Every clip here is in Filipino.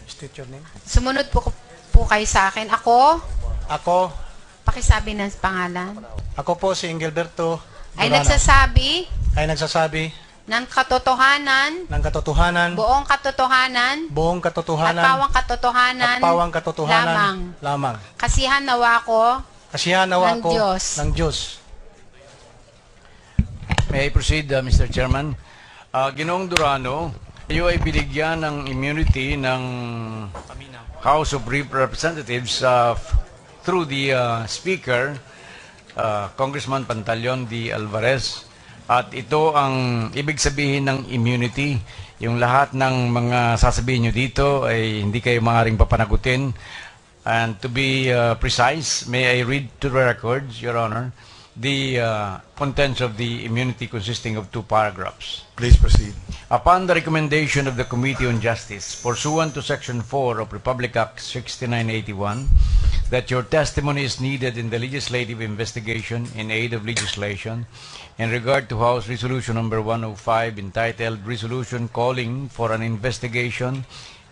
State your name. Sumunod po kayo sa akin. Ako Pakisabi ng pangalan. po si Engelberto Ay Durano. Ay nagsasabi ng katotohanan, ng katotohanan, buong katotohanan, buong at katotohanan, pawang katotohanan lamang. Kasihan nawa ko Kasihan nawa ng ko Diyos. ng Diyos. May I proceed, Mr. Chairman? Ginoong Durano, kayo ay binigyan ng immunity ng House of Representatives through the Speaker, Congressman Pantaleon D. Alvarez. At ito ang ibig sabihin ng immunity. Yung lahat ng mga sasabihin nyo dito ay hindi kayo maaaring papanagutin. And to be precise, may I read to the records, Your Honor, the contents of the immunity consisting of 2 paragraphs. Please proceed. Upon the recommendation of the Committee on Justice, pursuant to Section 4 of Republic Act 6981, that your testimony is needed in the legislative investigation in aid of legislation in regard to House Resolution number 105 entitled Resolution Calling for an Investigation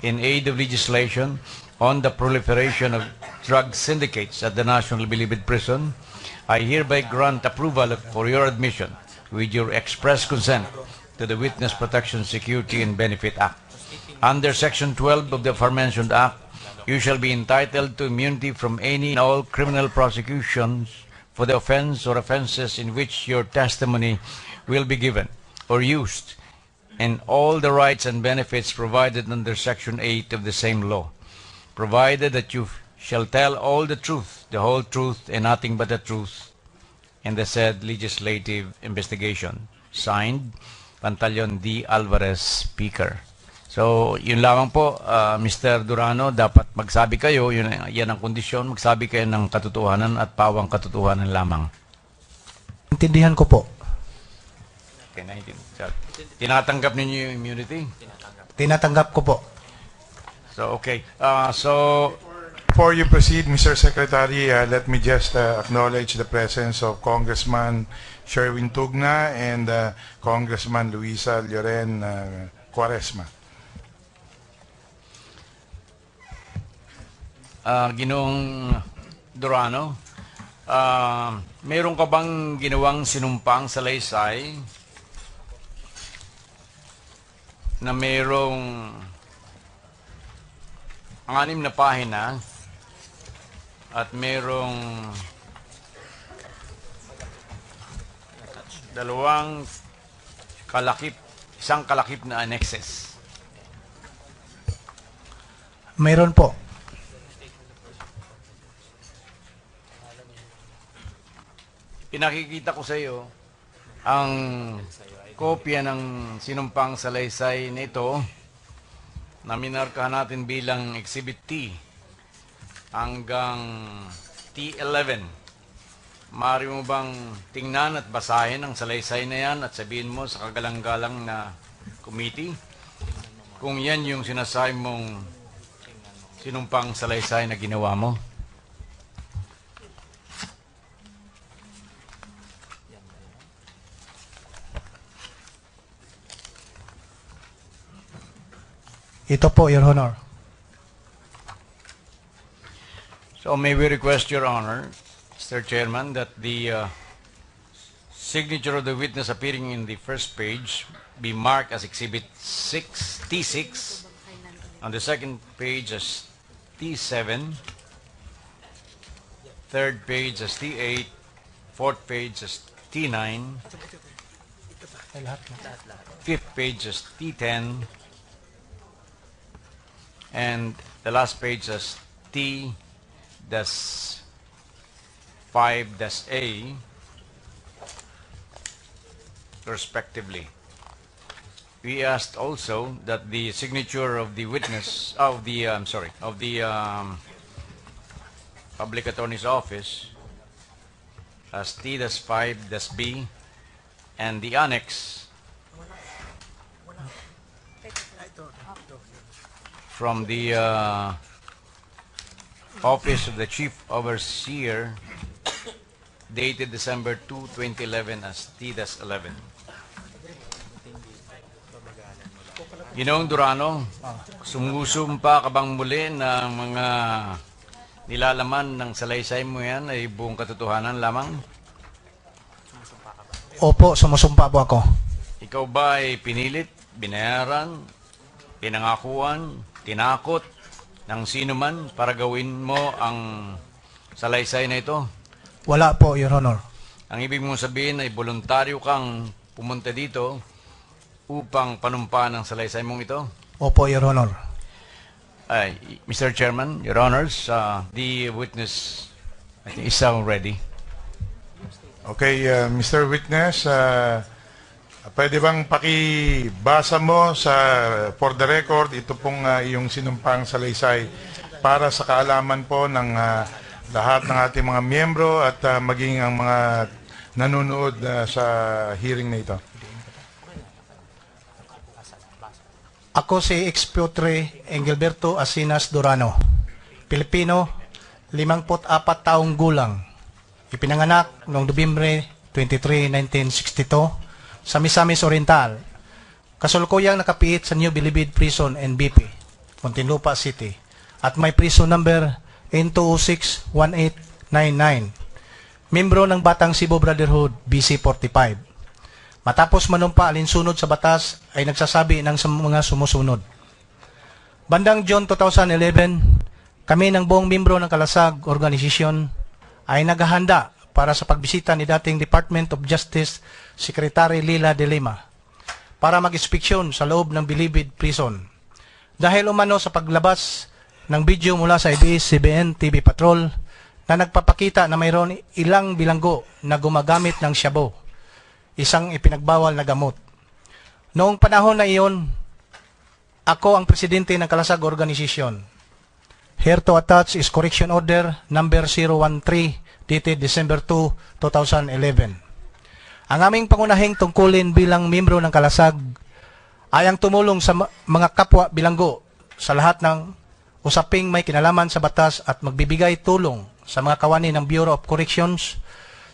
in Aid of Legislation on the Proliferation of Drug Syndicates at the National Bilibid Prison, I hereby grant approval for your admission with your express consent to the Witness Protection, Security, and Benefit Act. Under Section 12 of the aforementioned Act, you shall be entitled to immunity from any and all criminal prosecutions for the offense or offenses in which your testimony will be given or used, and all the rights and benefits provided under Section 8 of the same law, provided that you shall tell all the truth, the whole truth, and nothing but the truth in the said legislative investigation. Signed, Pantaleon D. Alvarez, Speaker. So, yun lamang po, Mr. Durano, dapat magsabi kayo, yan ang kondisyon, magsabi kayo ng katotohanan at pawang katotohanan lamang. Intindihan ko po. Okay, tinatanggap ninyo yung immunity? Tinatanggap ko po. So, okay. Before you proceed, Mr. Secretary, let me just acknowledge the presence of Congressman Sherwin Tugna and Congressman Luisa Lloren Cuaresma. Ginoong Durano, mayroon ka bang ginawang sinumpang salaysay na mayroong 6 na pahina at mayroong 2 kalakip, 1 kalakip na annexes? Mayroon po. Pinakikita ko sa iyo ang kopya ng sinumpang salaysay nito na minarkahan natin bilang Exhibit T hanggang T11. Maaari mo bang tingnan at basahin ang salaysay na yan at sabihin mo sa kagalang-galang na committee kung yan yung sinasabi mong sinumpang salaysay na ginawa mo? Ito po, Your Honor. So may we request, Your Honor, Mr. Chairman, that the signature of the witness appearing in the first page be marked as Exhibit 6, T6, on the second page as T7, third page as T8, fourth page as T9, fifth page as T10, and the last page as T-5-A, respectively. We asked also that the signature of the witness of the public attorney's office as T-5-B, and the annex from the Office of the Chief Overseer dated December 2, 2011 as T-11. Ginoong Durano, sumusumpa ka bang muli ng mga nilalaman ng salaysay mo yan ay buong katotohanan lamang? Opo, sumusumpa po ako. Ikaw ba ay pinilit, binayaran, pinangakuan, tinakot ng sino man para gawin mo ang salaysay na ito? Wala po, Your Honor. Ang ibig mong sabihin ay voluntaryo kang pumunta dito upang panumpa ng salaysay mong ito? Opo, Your Honor. Mr. Chairman, Your Honors, the witness I think is now ready. Okay, Mr. Witness, pwede bang pakibasa mo for the record, ito pong iyong sinumpang salaysay para sa kaalaman po ng lahat ng ating mga miyembro at maging ang mga nanonood sa hearing na ito. Ako si Expiotri Engelberto Asinas Durano, Pilipino, 54 taong gulang. Ipinanganak noong Nobyembre 23, 1962 sa Misamis Oriental. Kasulukuyang nakapiit sa New Bilibid Prison NBP, Muntinlupa City, at may prison number N206-1899. Membro ng Batang Cebu Brotherhood BC 45. Matapos manumpa alinsunod sa batas ay nagsasabi ng mga sumusunod. Bandang June 2011, kami ng buong membro ng Kalasag Organisasyon ay naghahanda para sa pagbisita ni dating Department of Justice Secretary Lila de Lima para mag-inspeksyon sa loob ng Bilibid Prison. Dahil umano sa paglabas ng video mula sa ABS-CBN TV Patrol na nagpapakita na mayroon ilang bilanggo na gumagamit ng shabu, isang ipinagbawal na gamot. Noong panahon na iyon, ako ang presidente ng Kalasag Organisasyon. Here to attach is Correction Order number 013 dated December 2, 2011. Ang aming pangunahing tungkulin bilang membro ng Kalasag ay ang tumulong sa mga kapwa bilanggo sa lahat ng usaping may kinalaman sa batas at magbibigay tulong sa mga kawani ng Bureau of Corrections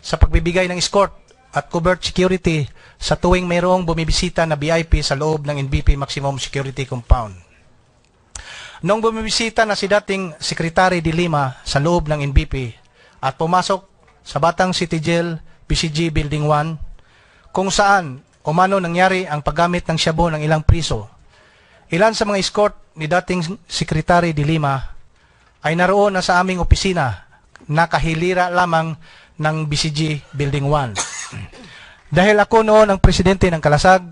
sa pagbibigay ng escort at covert security sa tuwing mayroong bumibisita na VIP sa loob ng NBP Maximum Security Compound. Noong bumibisita na si dating Secretary de Lima sa loob ng NBP at pumasok sa Batang City Jail, BCG Building 1, kung saan umano nangyari ang paggamit ng shabu ng ilang priso, ilan sa mga escort ni dating Secretary de Lima ay naroon na sa aming opisina na kahilira lamang ng BCG Building 1. Dahil ako noon ang presidente ng Kalasag,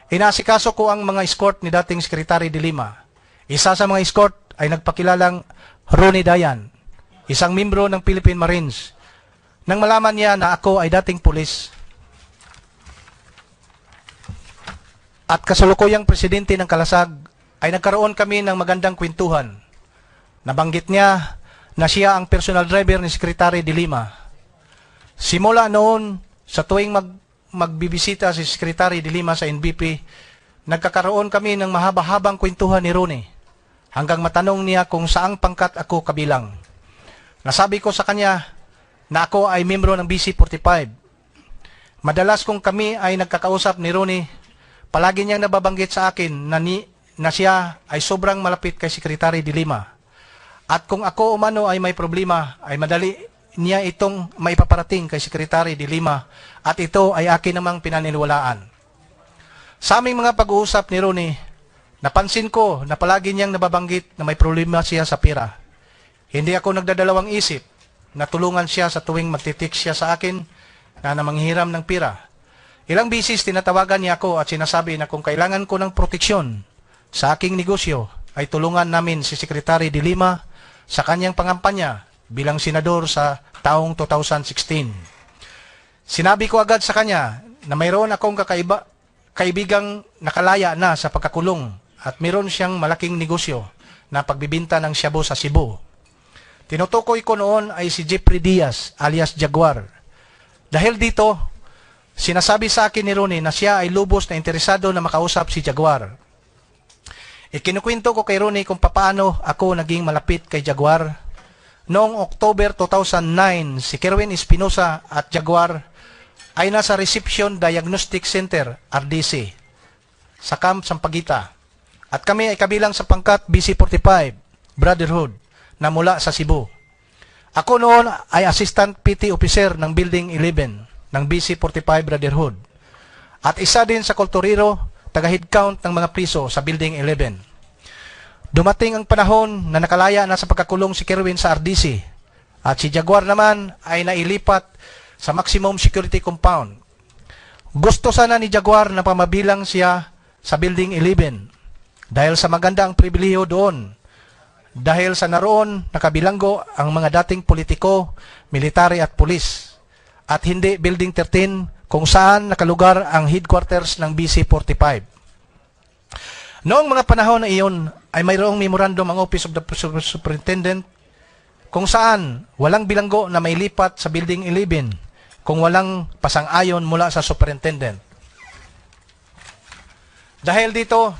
inasikaso ko ang mga escort ni dating Secretary de Lima. Isa sa mga escort ay nagpakilalang Ronnie Dayan, isang membro ng Philippine Marines. Nang malaman niya na ako ay dating pulis at kasalukuyang presidente ng Kalasag, ay nagkaroon kami ng magandang kwentuhan. Nabanggit niya na siya ang personal driver ni Secretary de Lima. Simula noon, sa tuwing magbibisita si Secretary de Lima sa NBP, nagkakaroon kami ng mahaba-habang kwentuhan ni Ronnie, hanggang matanong niya kung saang pangkat ako kabilang. Nasabi ko sa kanya na ako ay membro ng BC 45. Madalas kung kami ay nagkakausap ni Ronnie, palagi niyang nababanggit sa akin na siya ay sobrang malapit kay Secretary de Lima. At kung ako umano ay may problema, ay madali niya itong maipaparating kay Secretary de Lima at ito ay akin namang pinaniniwalaan. Sa aming mga pag-uusap ni Ronnie, napansin ko na palagi niyang nababanggit na may problema siya sa pera. Hindi ako nagdadalawang isip na tulungan siya sa tuwing magtitik siya sa akin na manghihiram ng pera. Ilang bisis tinatawagan niya ako at sinasabi na kung kailangan ko ng proteksyon sa aking negosyo, ay tulungan namin si Secretary de Lima sa kanyang pangampanya bilang senador sa taong 2016. Sinabi ko agad sa kanya na mayroon akong kaibigang nakalaya na sa pagkakulong at mayroon siyang malaking negosyo na pagbibinta ng shabu sa Cebu. Tinutukoy ko noon ay si Jeffrey Diaz alias Jaguar. Dahil dito, sinasabi sa akin ni Ronnie na siya ay lubos na interesado na makausap si Jaguar. Ikinukwento ko kay Ronnie kung paano ako naging malapit kay Jaguar. Noong October 2009, si Kerwin Espinosa at Jaguar ay nasa Reception Diagnostic Center, RDC, sa Camp Sampaguita. At kami ay kabilang sa pangkat BC45, Brotherhood, na mula sa Cebu. Ako noon ay Assistant PT Officer ng Building 11 ng BC45 Brotherhood. At isa din sa kulturero, taga-head count ng mga priso sa Building 11. Dumating ang panahon na nakalaya na sa pagkakulong si Kerwin sa RDC at si Jaguar naman ay nailipat sa maximum security compound. Gusto sana ni Jaguar na pamabilang siya sa Building 11 dahil sa maganda ang pribilehiyo doon. Dahil sa naroon nakabilanggo ang mga dating politiko, military at pulis at hindi Building 13 kung saan nakalugar ang headquarters ng BC45. Noong mga panahon na iyon ay mayroong memorandum ang Office of the Superintendent kung saan walang bilanggo na may lipat sa Building 11 kung walang pasang-ayon mula sa Superintendent. Dahil dito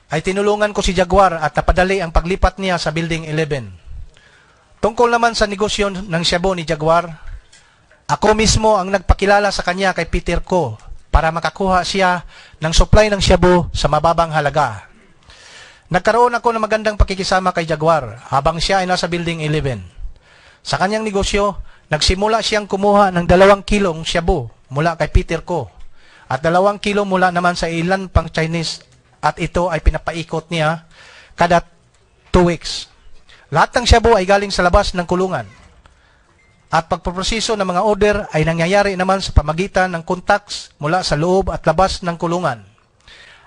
ay tinulungan ko si Jaguar at napadali ang paglipat niya sa Building 11. Tungkol naman sa negosyo ng Shabu ni Jaguar, ako mismo ang nagpakilala sa kanya kay Peter Ko para makakuha siya ng supply ng Shabu sa mababang halaga. Nagkaroon ako ng magandang pakikisama kay Jaguar habang siya ay nasa Building 11. Sa kanyang negosyo, nagsimula siyang kumuha ng 2 kilong Shabu mula kay Peter Ko at 2 kilo mula naman sa ilan pang Chinese at ito ay pinapaikot niya kada 2 weeks. Lahat ng Shabu ay galing sa labas ng kulungan. At pagproproseso ng mga order ay nangyayari naman sa pamagitan ng contacts mula sa loob at labas ng kulungan.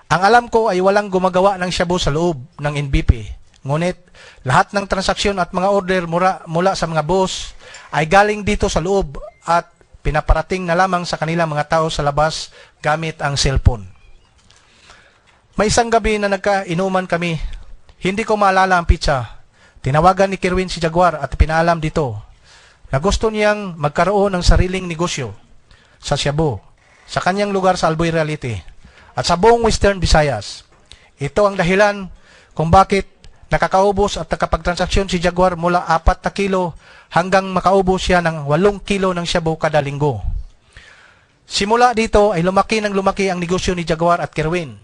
Ang alam ko ay walang gumagawa ng Shabu sa loob ng NBP. Ngunit lahat ng transaksyon at mga order mula sa mga boss ay galing dito sa loob at pinaparating na lamang sa kanilang mga tao sa labas gamit ang cellphone. May isang gabi na nagkainuman kami. Hindi ko maalala ang pizza. Tinawagan ni Kerwin si Jaguar at pinaalam dito na gusto niyang magkaroon ng sariling negosyo sa Shabu, sa kanyang lugar sa Albuy Reality, at sa buong Western Visayas. Ito ang dahilan kung bakit nakakaubos at nakapagtransaksyon si Jaguar mula 4 na kilo hanggang makaubos siya ng 8 kilo ng Shabu kada linggo. Simula dito ay lumaki ang negosyo ni Jaguar at Kerwin,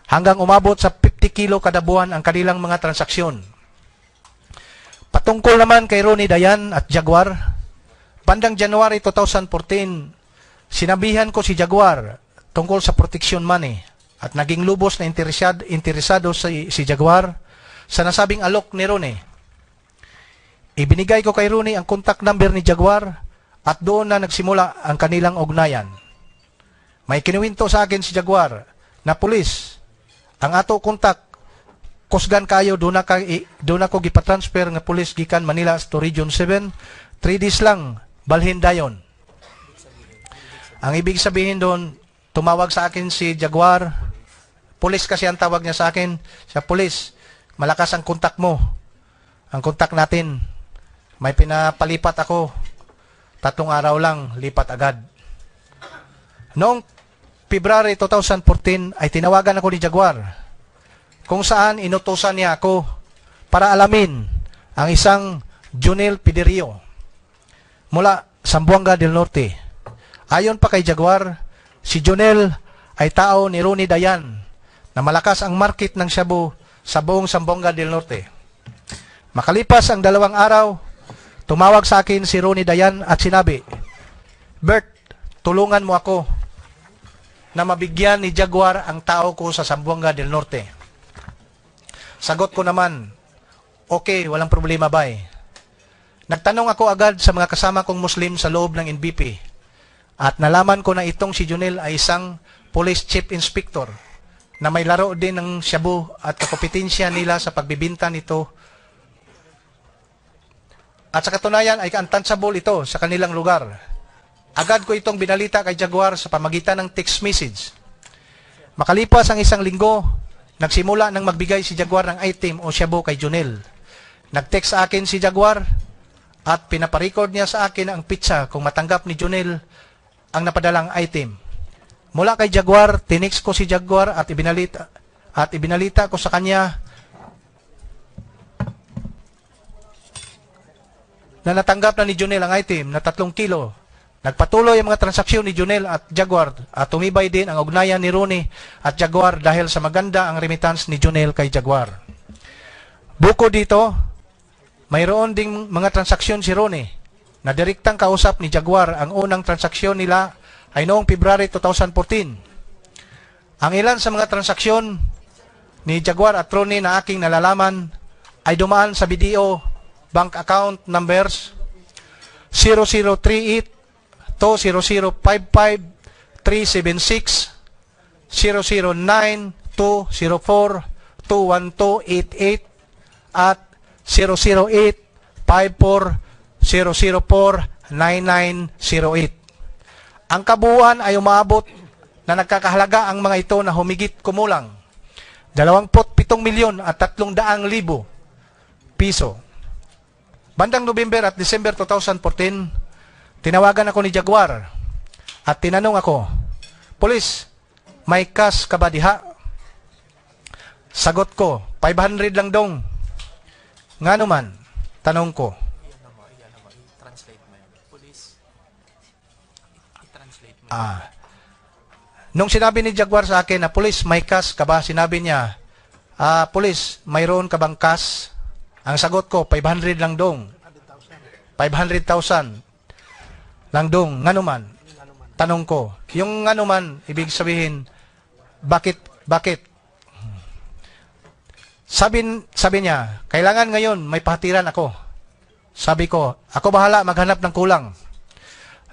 hanggang umabot sa 50 kilo kada buwan ang kanilang mga transaksyon. Patungkol naman kay Ronnie Dayan at Jaguar, bandang January 2014, sinabihan ko si Jaguar tungkol sa protection money at naging lubos na interesado si Jaguar sa nasabing alok ni Ronnie. Ibinigay ko kay Ronnie ang contact number ni Jaguar at doon na nagsimula ang kanilang ugnayan. May kinuwinto sa akin si Jaguar na pulis, ang ato contact kusgan kayo, doon ako gipatransfer nga pulis gikan Manila to Region 7, 3 days lang, balhin dayon. Ang ibig sabihin doon, tumawag sa akin si Jaguar, pulis kasi ang tawag niya sa akin, sa pulis, malakas ang kontak mo, ang kontak natin, may pinapalipat ako, 3 araw lang, lipat agad. Noong February 2014 ay tinawagan ako ni Jaguar, kung saan inutusan niya ako para alamin ang isang Junel Piderio mula Zamboanga del Norte. Ayon pa kay Jaguar, si Junel ay tao ni Ronnie Dayan na malakas ang market ng Shabu sa buong Zamboanga del Norte. Makalipas ang 2 araw, tumawag sa akin si Ronnie Dayan at sinabi, "Bert, tulungan mo ako na mabigyan ni Jaguar ang tao ko sa Zamboanga del Norte." Sagot ko naman, okay, walang problema bay. Nagtanong ako agad sa mga kasama kong Muslim sa loob ng NBP at nalaman ko na itong si Junel ay isang police chief inspector na may laro din ng Shabu at kakompetensya nila sa pagbibinta nito. At sa katunayan ay untouchable ito sa kanilang lugar. Agad ko itong binalita kay Jaguar sa pamagitan ng text message. Makalipas ang 1 linggo, nagsimula nang magbigay si Jaguar ng item o Shabu kay Junel. Nag-text sa akin si Jaguar at pinaparecord niya sa akin ang pizza kung matanggap ni Junel ang napadalang item. Mula kay Jaguar, tinext ko si Jaguar at ibinalita ko sa kanya na natanggap na ni Junel ang item na 3 kilo Nagpatuloy ang mga transaksyon ni Junel at Jaguar at tumibay din ang ugnayan ni Ronnie at Jaguar dahil sa maganda ang remittance ni Junel kay Jaguar. Bukod dito, mayroon ding mga transaksyon si Ronnie na direktang kausap ni Jaguar. Ang unang transaksyon nila ay noong February 2014. Ang ilan sa mga transaksyon ni Jaguar at Ronnie na aking nalalaman ay dumaan sa BDO bank account numbers 0038 20055 376 009 204 21288 at 008 54 004 9908. Ang kabuuan ay umaabot na nagkakahalaga ang mga ito na humigit kumulang 27 milyon at 300,000 piso. Bandang November at December 2014, tinawagan ako ni Jaguar at tinanong ako, "Pulis, may cash ka ba diha?" Sagot ko, 500 lang dong. Nga naman, tanong ko. Nung sinabi ni Jaguar sa akin na, "Pulis, may cash ka ba?" Sinabi niya, "Pulis, mayroon ka bang cash?" Ang sagot ko, 500 lang dong. 500,000 lang dong. Nga naman, tanong ko. Yung nga naman, ibig sabihin, bakit? Sabi niya, "Kailangan ngayon may pahatiran ako." Sabi ko, "Ako bahala maghanap ng kulang."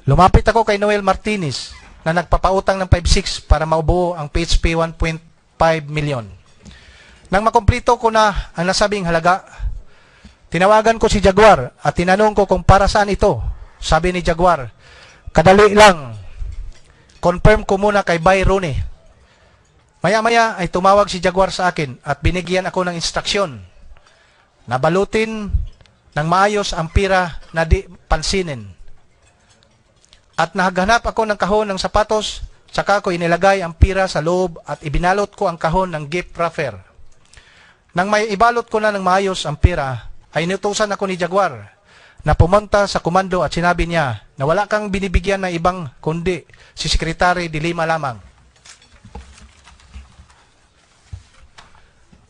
Lumapit ako kay Noel Martinez na nagpapautang ng 5.6 para maubuo ang PHP 1.5 million. Nang makumplito ko na ang nasabing halaga, tinawagan ko si Jaguar at tinanong ko kung para saan ito. Sabi ni Jaguar, "Kadali lang. Confirm ko muna kay Bay Ronnie." Maya-maya ay tumawag si Jaguar sa akin at binigyan ako ng instruksyon na balutin ng maayos ang pira na di pansinin. At naghanap ako ng kahon ng sapatos, saka ko inilagay ang pira sa loob at ibinalot ko ang kahon ng gift wrapper. Nang may ibalot ko na ng maayos ang pira, ay inutusan ako ni Jaguar na pumunta sa komando at sinabi niya na wala kang binibigyan ng ibang kundi si Secretary de Lima lamang.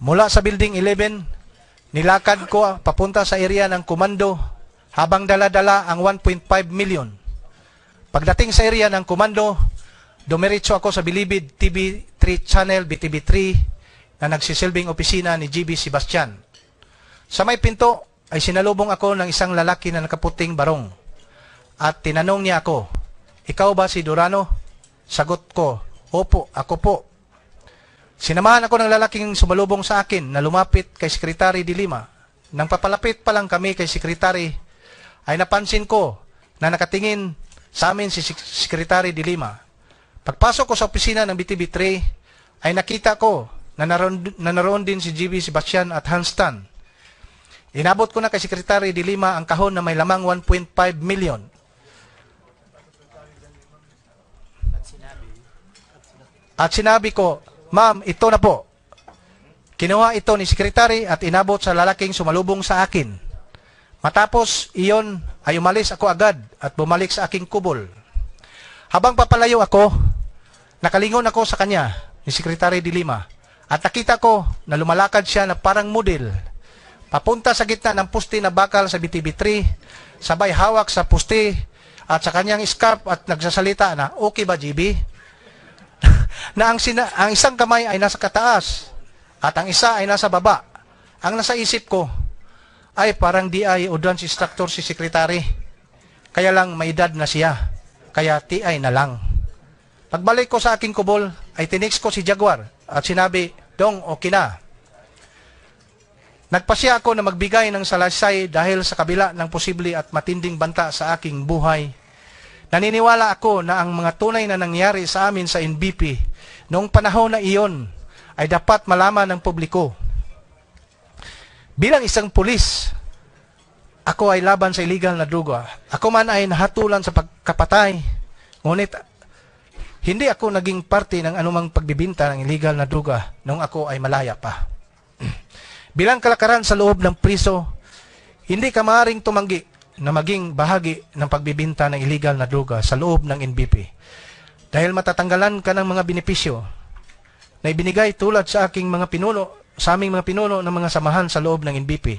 Mula sa Building 11, nilakad ko papunta sa area ng komando habang dala-dala ang 1.5 million. Pagdating sa area ng komando, dumiretso ako sa Bilibid TV3 channel, BTV3, na nagsisilbing opisina ni GB Sebastian. Sa may pinto ay sinalubong ako ng isang lalaki na nakaputing barong. At tinanong niya ako, "Ikaw ba si Durano?" Sagot ko, "Opo, ako po." Sinamahan ako ng lalaking sumalubong sa akin na lumapit kay Secretary de Lima. Nang papalapit pa lang kami kay Secretary, ay napansin ko na nakatingin sa amin si Secretary de Lima. Pagpasok ko sa opisina ng BTV3, ay nakita ko na naroon din si GB Sebastian at Hans Tan. Inabot ko na kay Secretary de Lima ang kahon na may lamang 1.5 million. At sinabi ko, "Ma'am, ito na po." Kinuha ito ni Secretary at inabot sa lalaking sumalubong sa akin. Matapos iyon ay umalis ako agad at bumalik sa aking kubol. Habang papalayo ako, nakalingon ako sa kanya ni Secretary de Lima at nakita ko na lumalakad siya na parang model. Papunta sa gitna ng puste na bakal sa BTV3, sabay hawak sa puste at sa kanyang scarf at nagsasalita na, "Okay ba, GB?" na ang isang kamay ay nasa kataas at ang isa ay nasa baba. Ang nasa isip ko ay parang di ay advance instructor si Secretary. Kaya lang may edad na siya. Kaya TI na lang. Pagbalik ko sa aking kubol ay tinext ko si Jaguar at sinabi, "Dong, okay na." Nagpasya ako na magbigay ng salaysay dahil sa kabila ng posible at matinding banta sa aking buhay. Naniniwala ako na ang mga tunay na nangyari sa amin sa NBP noong panahon na iyon ay dapat malaman ng publiko. Bilang isang pulis, ako ay laban sa illegal na droga. Ako man ay nahatulan sa pagkapatay, ngunit hindi ako naging parte ng anumang pagbibinta ng illegal na droga noong ako ay malaya pa. Bilang kalakaran sa loob ng priso, hindi ka maaaring tumanggi na maging bahagi ng pagbibinta ng illegal na droga sa loob ng NBP. Dahil matatanggalan ka ng mga benepisyo na ibinigay tulad sa aking mga pinuno, sa aming mga pinuno ng mga samahan sa loob ng NBP.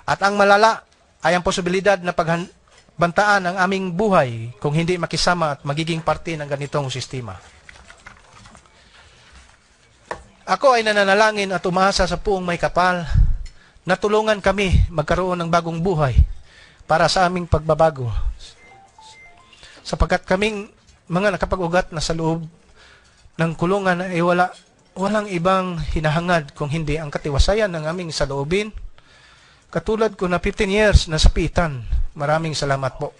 At ang malala ay ang posibilidad na pagbantaan ang aming buhay kung hindi makisama at magiging parte ng ganitong sistema. Ako ay nananalangin at umaasa sa puong may kapal na tulungan kami magkaroon ng bagong buhay para sa aming pagbabago. Sapagkat kaming mga nakapag-ugat na sa loob ng kulungan ay walang ibang hinahangad kung hindi ang katiwasayan ng aming saloobin. Katulad ko na 15 years na sapitan. Maraming salamat po.